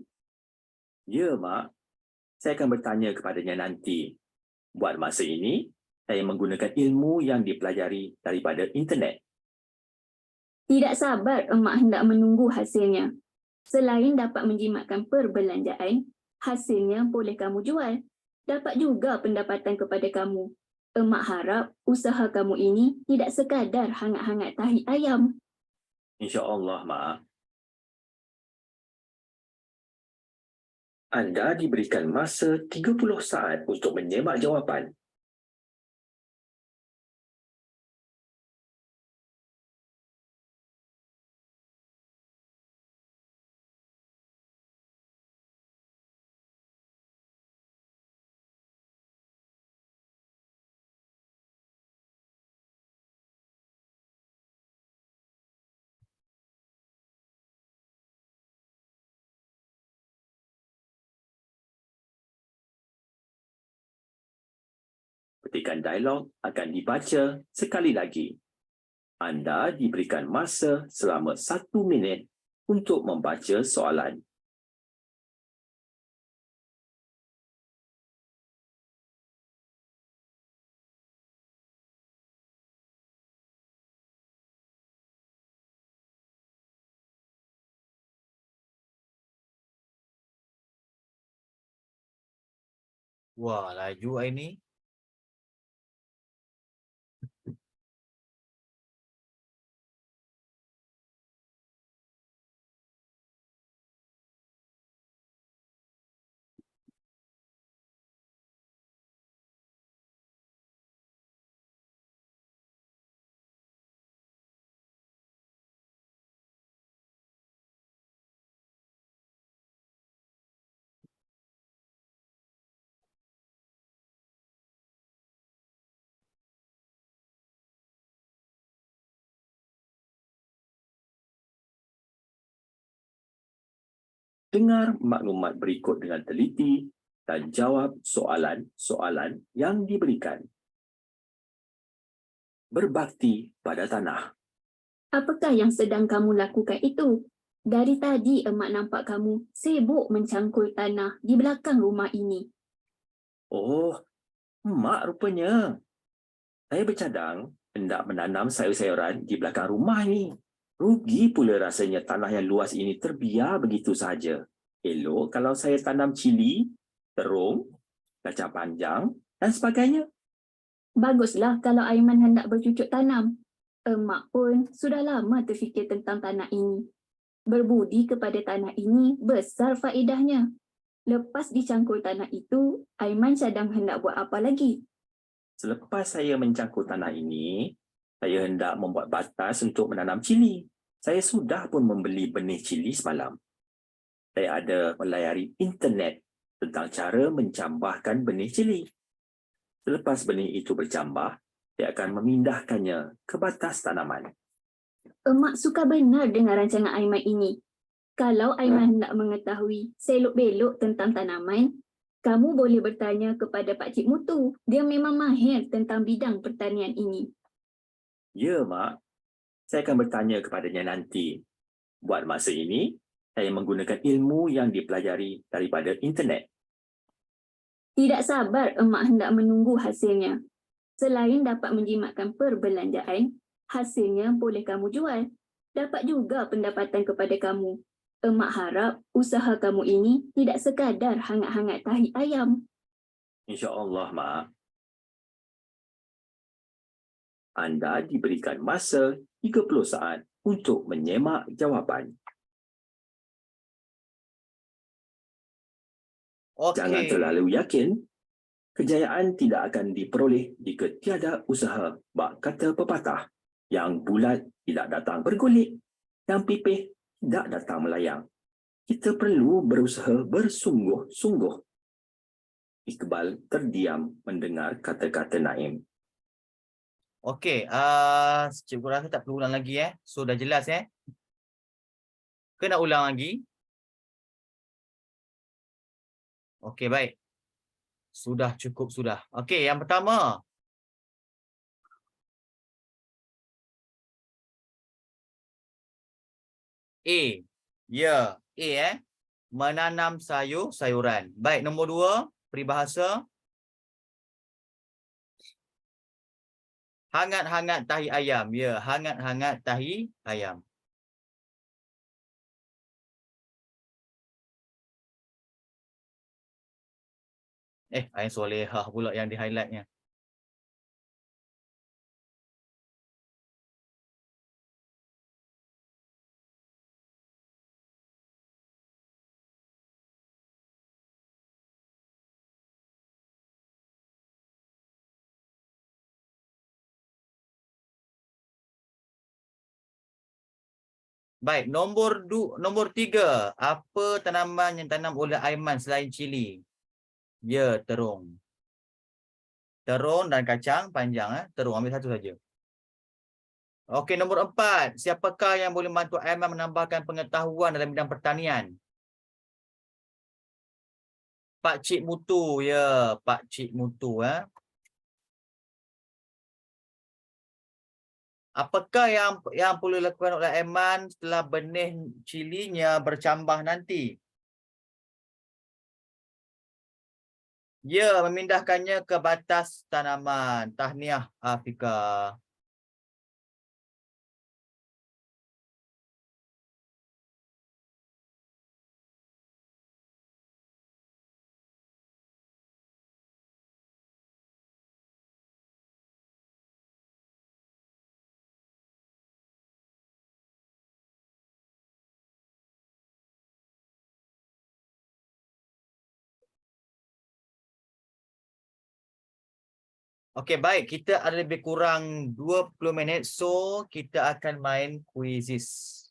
Ya, Mak. Saya akan bertanya kepadanya nanti. Buat masa ini, saya menggunakan ilmu yang dipelajari daripada internet. Tidak sabar emak hendak menunggu hasilnya. Selain dapat menjimatkan perbelanjaan, hasilnya boleh kamu jual. Dapat juga pendapatan kepada kamu. Emak harap usaha kamu ini tidak sekadar hangat-hangat tahi ayam. InsyaAllah, Mak. Anda diberikan masa 30 saat untuk menyemak jawapan. Petikan dialog akan dibaca sekali lagi. Anda diberikan masa selama 1 minit untuk membaca soalan. Wah, laju I ni. Dengar maklumat berikut dengan teliti dan jawab soalan-soalan yang diberikan. Berbakti pada tanah. Apakah yang sedang kamu lakukan itu? Dari tadi emak nampak kamu sibuk mencangkul tanah di belakang rumah ini. Oh, mak rupanya. Saya bercadang hendak menanam sayur-sayuran di belakang rumah ni. Rugi pula rasanya tanah yang luas ini terbiar begitu saja. Elok kalau saya tanam cili, terung, kacang panjang dan sebagainya. Baguslah kalau Aiman hendak bercucuk tanam. Emak pun sudah lama terfikir tentang tanah ini. Berbudi kepada tanah ini besar faedahnya. Lepas dicangkul tanah itu, Aiman cadang hendak buat apa lagi? Selepas saya mencangkul tanah ini, saya hendak membuat batas untuk menanam cili. Saya sudah pun membeli benih cili semalam. Saya ada melayari internet tentang cara mencambahkan benih cili. Selepas benih itu bercambah, saya akan memindahkannya ke batas tanaman. Emak suka benar dengan rancangan Aiman ini. Kalau Aiman hendak mengetahui selok-belok tentang tanaman, kamu boleh bertanya kepada Pak Cik Mutu. Dia memang mahir tentang bidang pertanian ini. Ya, Mak. Saya akan bertanya kepadanya nanti. Buat masa ini, saya menggunakan ilmu yang dipelajari daripada internet. Tidak sabar emak hendak menunggu hasilnya. Selain dapat menjimatkan perbelanjaan, hasilnya boleh kamu jual. Dapat juga pendapatan kepada kamu. Emak harap usaha kamu ini tidak sekadar hangat-hangat tahi ayam. InsyaAllah, Mak. Anda diberikan masa 30 saat untuk menyemak jawapan. Jangan Okey. terlalu yakin. Kejayaan tidak akan diperoleh jika tiada usaha. Bak kata pepatah, yang bulat tidak datang bergulik, yang pipih tidak datang melayang. Kita perlu berusaha bersungguh-sungguh. Iqbal terdiam mendengar kata-kata Naim. Okey, cikgu rasa tak perlu ulang lagi So dah jelas Ke nak ulang lagi? Okey, baik. Sudah cukup sudah. Okey, yang pertama. A. Ya, A menanam sayur-sayuran. Baik, nombor 2, peribahasa. Hangat-hangat tahi ayam. Ya, hangat-hangat tahi ayam. Ain Solehah pula yang di highlightnya. Baik, nombor 3. Apa tanaman yang tanam oleh Aiman selain cili? Ya, terung. Terung dan kacang panjang. Terung, ambil satu saja. Okey, nombor 4. Siapakah yang boleh membantu Aiman menambahkan pengetahuan dalam bidang pertanian? Pak Cik Mutu. Ya, Pak Cik Mutu. Apakah yang perlu dilakukan oleh Aiman setelah benih cilinya bercambah nanti? Ya, memindahkannya ke batas tanaman. Tahniah, Afika. Okey, baik. Kita ada lebih kurang 20 minit. So, kita akan main quizzes.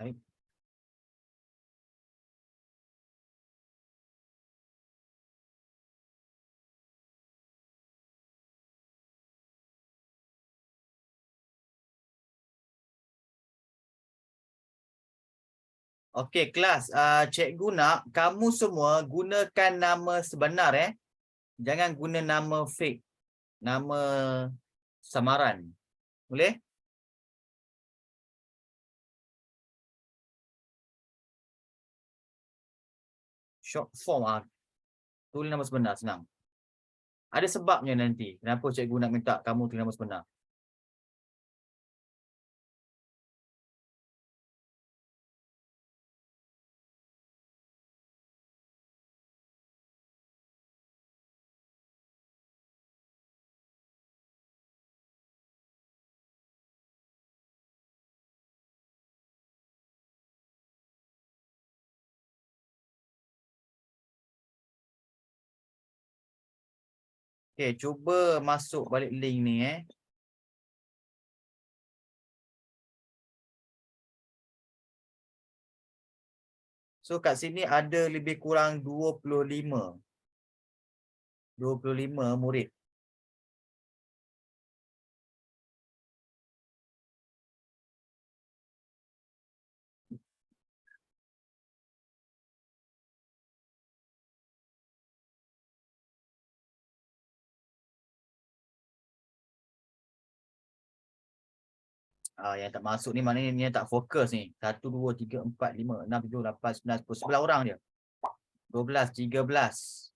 Baik. Okey, kelas. Cikgu nak kamu semua gunakan nama sebenar. Jangan guna nama fake. Nama samaran. Boleh? Short form. Tulis nama sebenar, senang. Ada sebabnya nanti. Kenapa cikgu nak minta kamu tulis nama sebenar. Okey, cuba masuk balik link ni. So kat sini ada lebih kurang 25 murid. Yang tak masuk ni maknanya ni tak fokus ni. 1, 2, 3, 4, 5, 6, 7, 8, 9, 10, 11 orang je. 12, 13.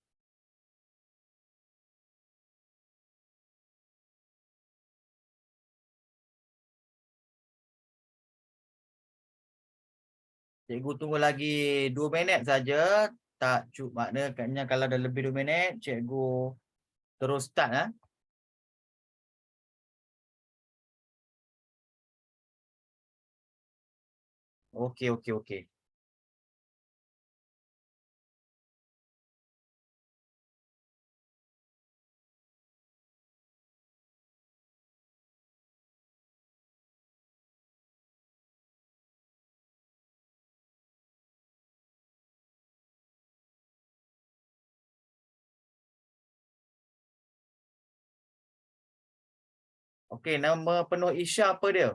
Cikgu tunggu lagi 2 minit saja. Tak maknanya kalau dah lebih 2 minit, cikgu terus start. Okey, okey, okey. Okey, nama penuh Isha apa dia?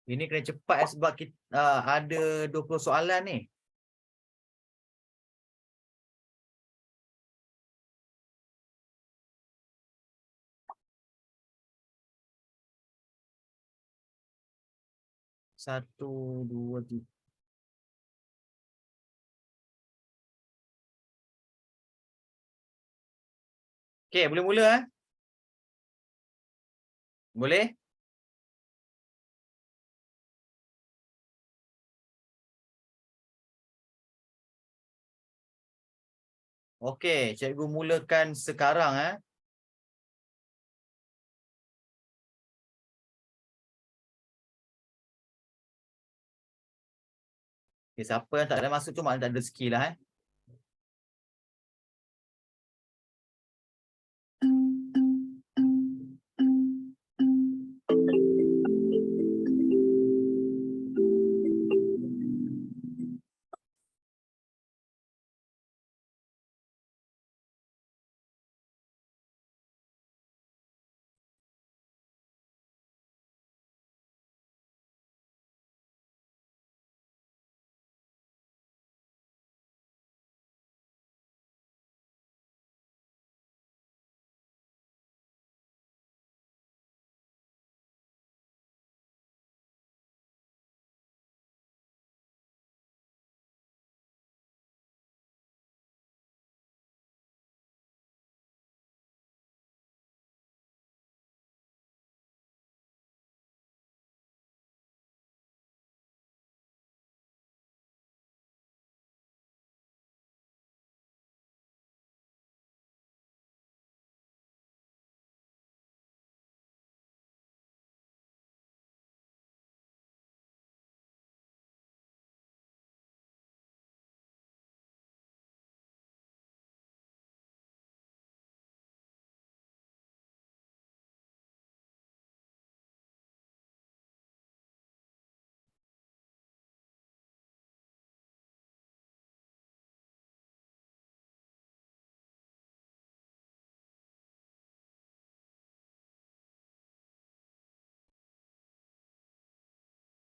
Ini kena cepat sebab kita ada 20 soalan ni. Satu, dua, tiga. Okey, boleh mula Boleh? Okey, cikgu mulakan sekarang Okey, siapa yang tak ada masuk tu maknanya tak ada rezeki lah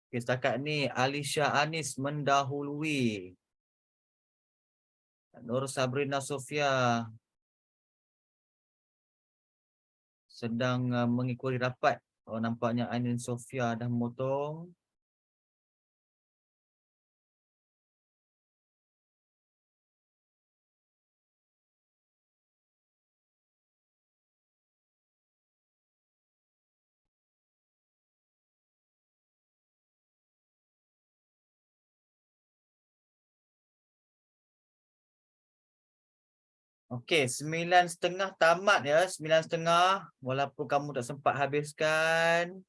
Okey, setakat ni Alisha Anis mendahului Nur Sabrina Sofia sedang mengikuti rapat. Oh, nampaknya Ainin Sofia dah memotong. Okey, 9.30 tamat ya. 9.30. Walaupun kamu tak sempat habiskan.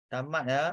Tamat ya.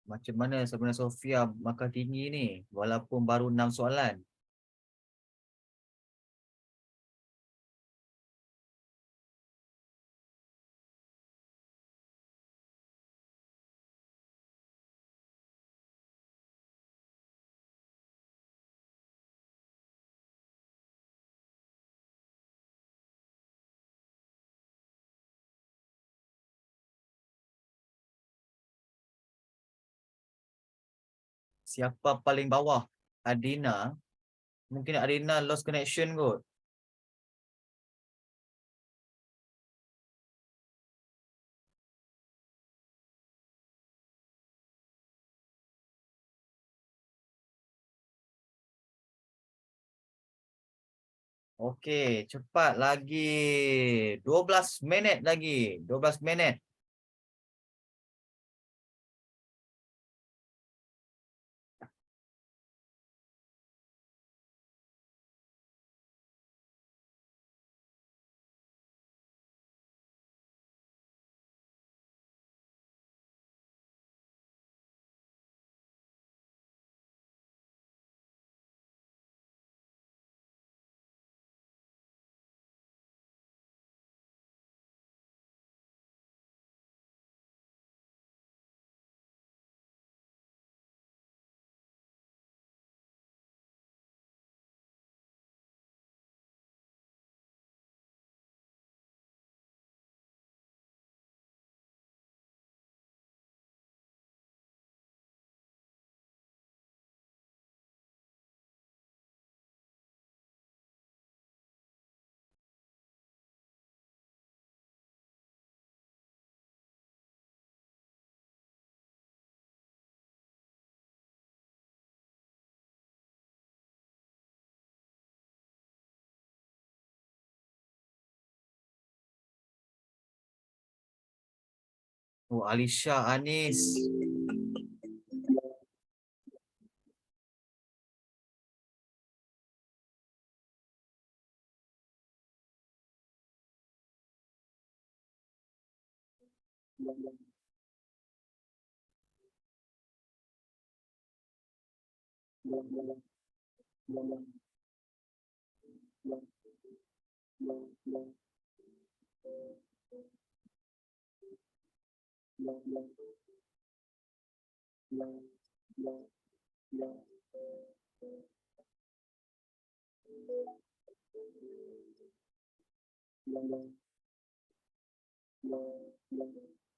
Macam mana sebenarnya Sofia makan tinggi ni? Walaupun baru 6 soalan. Siapa paling bawah? Adina. Mungkin Adina lost connection kot. Okey, cepat lagi. 12 minit lagi. 12 minit. Oh, Alisha Anis.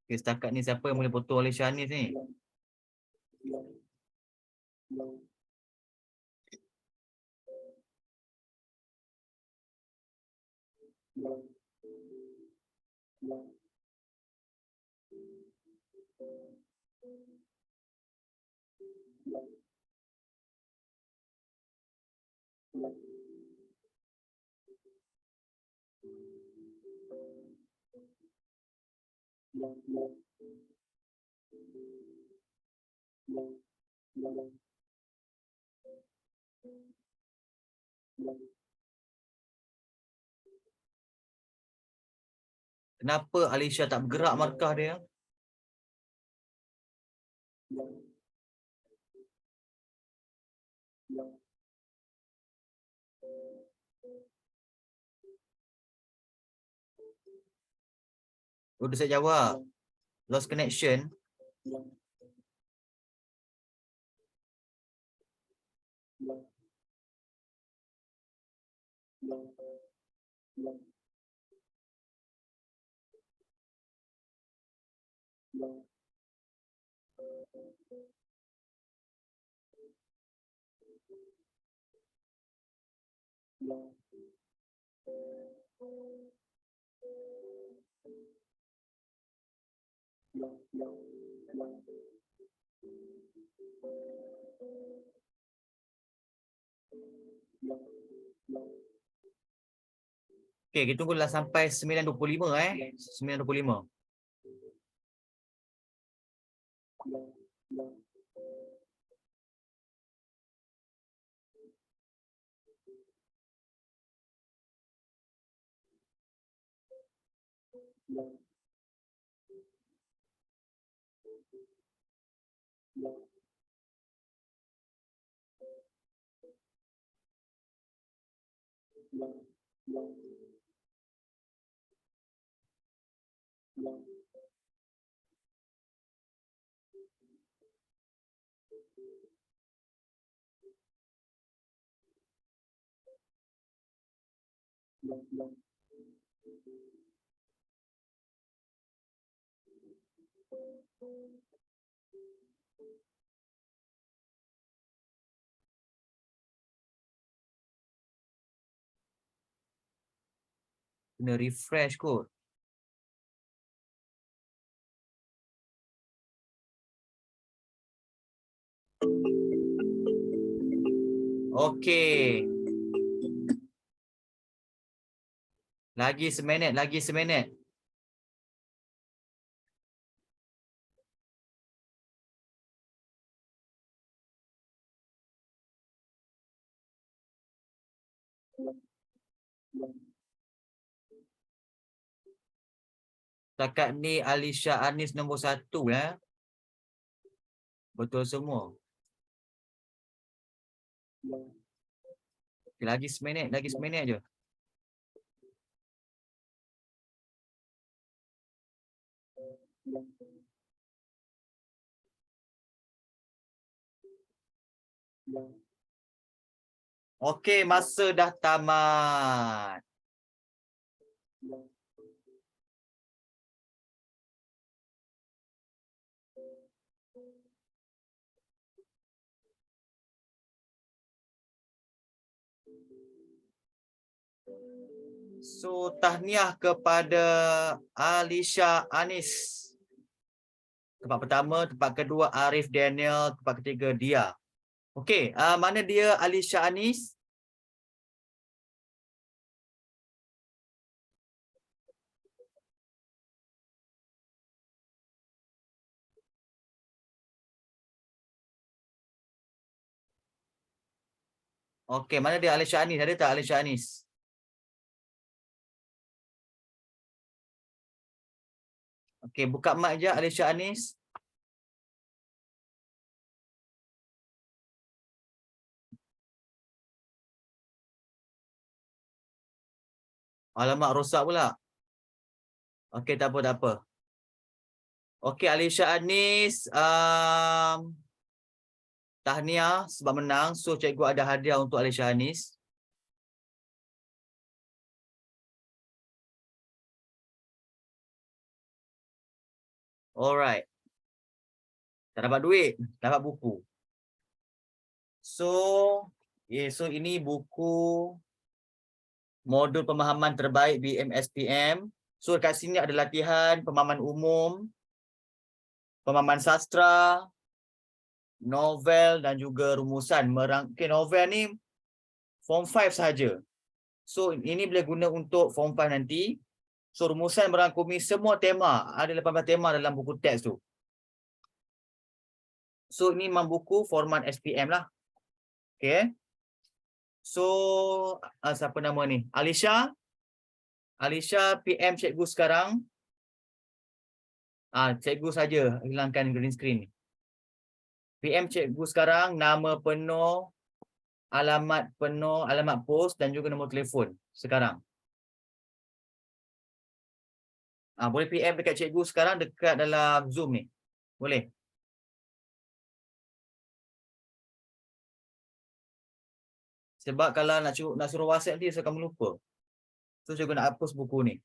Okay, setakat ni siapa yang boleh potong Alisha Anis ni? Kenapa Alisha tak bergerak markah dia? Udah saya jawab. Lost connection. Okey, kita tunggulah sampai 9.25 9.25. Kena refresh kot. Okey. Lagi seminit, lagi seminit. Setakat ni Alisha Anis nombor 1 ya. Betul semua. Okay, lagi seminit je. Okey, masa dah tamat. So, tahniah kepada Alisha Anis. Tempat pertama, tempat kedua Arif Daniel, tempat ketiga Dia. Okey, mana dia Alisha Anis? Okey, mana dia Alisha Anis? Ada tak Alisha Anis? Okey, buka mic je Alisha Anis. Alamak, rosak pula. Okey, tak apa, tak apa. Okey, Alisha Anis, tahniah sebab menang. So, cikgu ada hadiah untuk Alisha Anis. Alright. Tak dapat duit, dapat buku. So, so ini buku modul pemahaman terbaik BMSPM. So, kat sini ada latihan pemahaman umum, pemahaman sastra, novel dan juga rumusan. Okay, novel ni Form 5 sahaja. So, ini boleh guna untuk Form 5 nanti. So, rumusan merangkumi semua tema. Ada 18 tema dalam buku teks tu. So, ini memang buku format SPM lah. Okay. So, siapa nama ni? Alisha. Alisha, PM cikgu sekarang. Cikgu saja hilangkan green screen ni. PM cikgu sekarang, nama penuh, alamat pos dan juga nombor telefon sekarang. Boleh PM dekat cikgu sekarang dekat dalam Zoom ni. Boleh. Sebab kalau nak suruh WhatsApp nanti saya akan lupa. So cikgu nak hapus buku ni.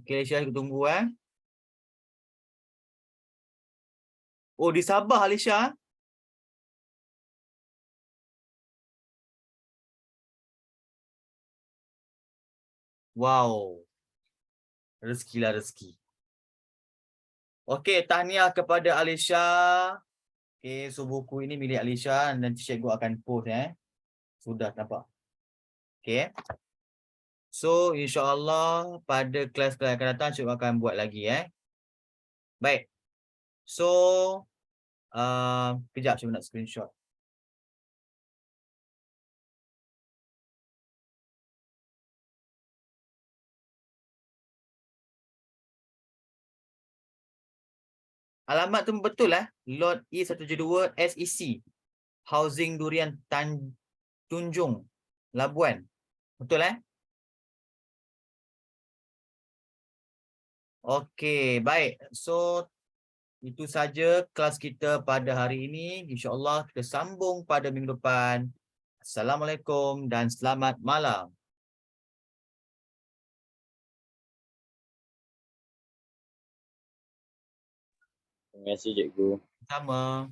Okay, Alisha, aku tunggu Oh, di Sabah Alisha. Wow. Rezeki lah rezeki. Okey, tahniah kepada Alisha. Okey, so buku ini milik Alisha. Nanti cikgu akan post Sudah nampak. Okey. So, insya-Allah pada kelas-kelas akan datang cikgu akan buat lagi Baik. So, kejap cikgu nak screenshot. Alamat tu betul Lot E172 SEC. Housing Durian Tunjung, Labuan. Betul Okey, baik. So, Itu saja kelas kita pada hari ini. InsyaAllah kita sambung pada minggu depan. Assalamualaikum dan selamat malam. Terima kasih cikgu. Sama.